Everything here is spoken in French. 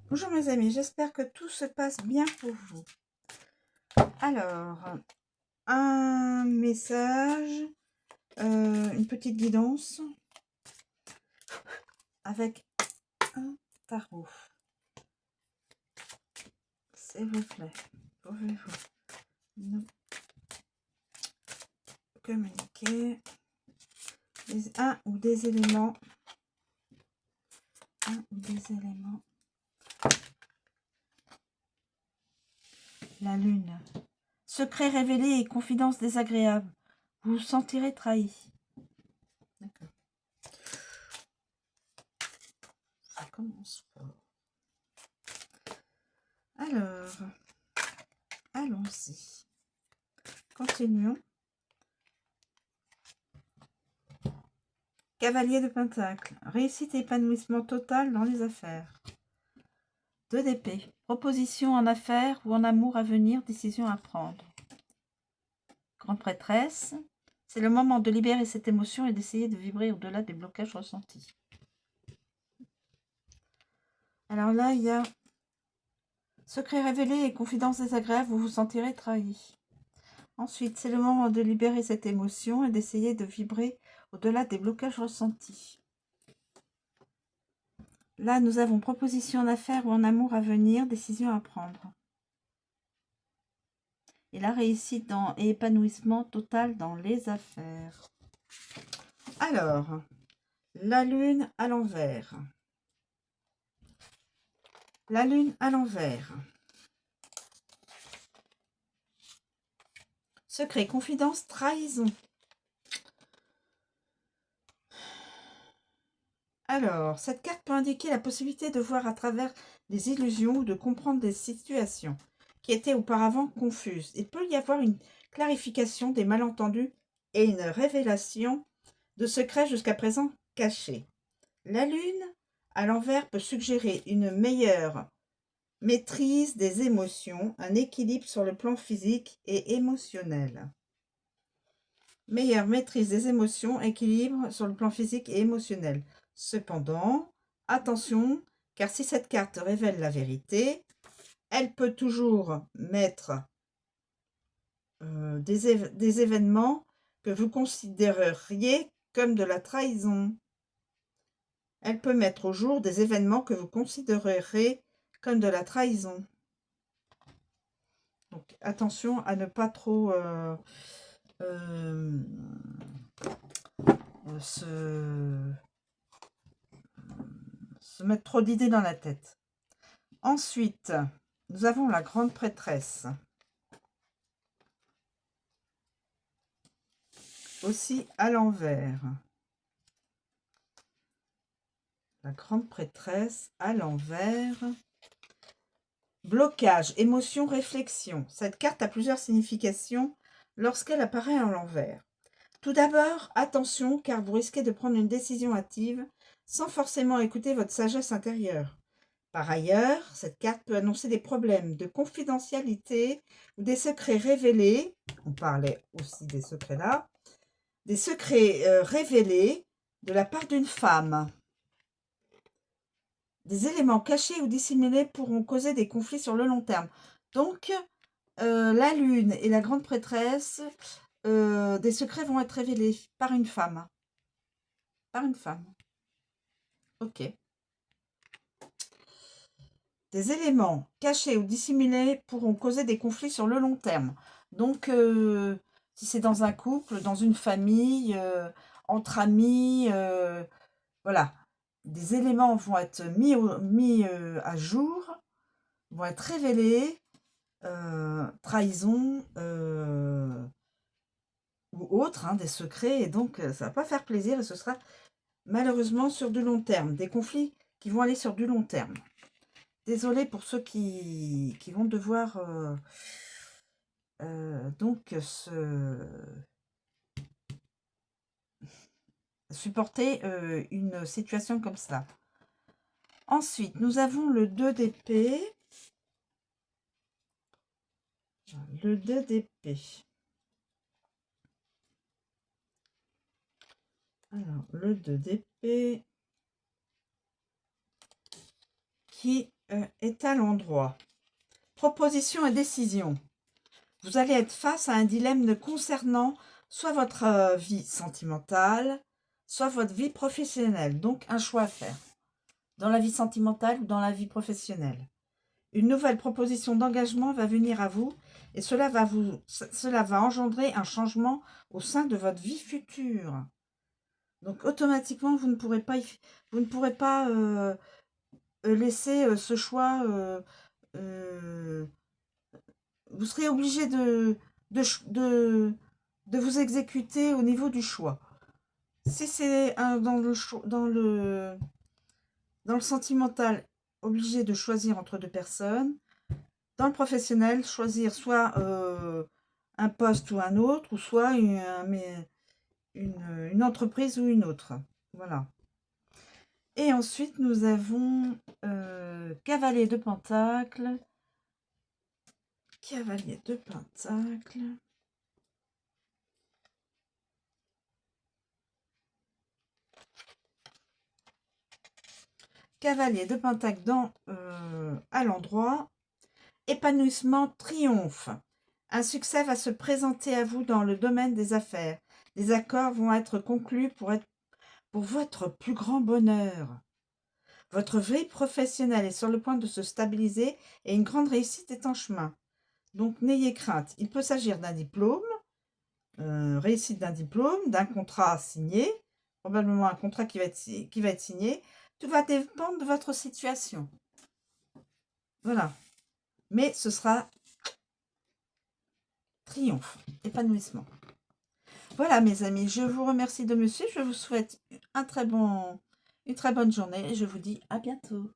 Bonjour mes amis, j'espère que tout se passe bien pour vous. Alors, un message, une petite guidance avec un tarot. S'il vous plaît, pouvez-vous nous communiquer un ou des éléments, la lune. Secret révélé et confidence désagréable. Vous vous sentirez trahi. D'accord. Ça commence fort. Alors, allons-y. Continuons. Cavalier de Pentacle. Réussite et épanouissement total dans les affaires. 2 d'épée. Proposition en affaires ou en amour à venir, décision à prendre. Grande prêtresse. C'est le moment de libérer cette émotion et d'essayer de vibrer au-delà des blocages ressentis. Alors là, il y a secret révélé et confidence désagréable, vous vous sentirez trahi. Ensuite, c'est le moment de libérer cette émotion et d'essayer de vibrer au-delà des blocages ressentis. Là, nous avons proposition en affaires ou en amour à venir, décision à prendre. Et la réussite et épanouissement total dans les affaires. Alors, la lune à l'envers. La lune à l'envers. Secret, confidence, trahison. Alors, cette carte peut indiquer la possibilité de voir à travers des illusions ou de comprendre des situations qui étaient auparavant confuses. Il peut y avoir une clarification des malentendus et une révélation de secrets jusqu'à présent cachés. La lune à l'envers peut suggérer une meilleure maîtrise des émotions, un équilibre sur le plan physique et émotionnel. Meilleure maîtrise des émotions, équilibre sur le plan physique et émotionnel. Cependant, attention, car si cette carte révèle la vérité, elle peut toujours mettre des événements que vous considéreriez comme de la trahison. Elle peut mettre au jour des événements que vous considérerez comme de la trahison. Donc attention à ne pas trop se mettre trop d'idées dans la tête. Ensuite, nous avons la grande prêtresse. Aussi à l'envers. La grande prêtresse à l'envers. Blocage, émotion, réflexion. Cette carte a plusieurs significations lorsqu'elle apparaît à l'envers. Tout d'abord, attention, car vous risquez de prendre une décision hâtive sans forcément écouter votre sagesse intérieure. Par ailleurs, cette carte peut annoncer des problèmes de confidentialité ou des secrets révélés. On parlait aussi des secrets là. Des secrets révélés de la part d'une femme. Des éléments cachés ou dissimulés pourront causer des conflits sur le long terme. Donc, la lune et la grande prêtresse, des secrets vont être révélés par une femme. Par une femme. Ok. Des éléments cachés ou dissimulés pourront causer des conflits sur le long terme. Donc, si c'est dans un couple, dans une famille, entre amis, voilà. Des éléments vont être mis à jour, vont être révélés, trahison ou autre, hein, des secrets, et donc ça va pas faire plaisir et ce sera malheureusement sur du long terme, des conflits qui vont aller sur du long terme. Désolée pour ceux qui vont devoir donc supporter une situation comme ça. Ensuite, nous avons le 2 d'épée. Le 2 d'épée. Alors, le 2 d'épée qui est à l'endroit. Proposition et décision. Vous allez être face à un dilemme concernant soit votre vie sentimentale, soit votre vie professionnelle. Donc, un choix à faire dans la vie sentimentale ou dans la vie professionnelle. Une nouvelle proposition d'engagement va venir à vous et cela va engendrer un changement au sein de votre vie future. Donc, automatiquement, vous ne pourrez pas laisser ce choix. Vous serez obligé de vous exécuter au niveau du choix. Si c'est dans le sentimental, obligé de choisir entre deux personnes. Dans le professionnel, choisir soit un poste ou un autre, ou soit une entreprise ou une autre. Voilà. Et ensuite, nous avons Cavalier de Pentacle. Cavalier de Pentacle. Cavalier de Pentacle à l'endroit. Épanouissement, triomphe. Un succès va se présenter à vous dans le domaine des affaires. Les accords vont être conclus pour votre plus grand bonheur. Votre vie professionnelle est sur le point de se stabiliser et une grande réussite est en chemin. Donc, n'ayez crainte. Il peut s'agir d'un diplôme, réussite d'un diplôme, d'un contrat signé, probablement un contrat qui va être signé. Tout va dépendre de votre situation. Voilà. Mais ce sera triomphe, épanouissement. Voilà, mes amis, je vous remercie de me suivre. Je vous souhaite une très bonne journée et je vous dis à bientôt.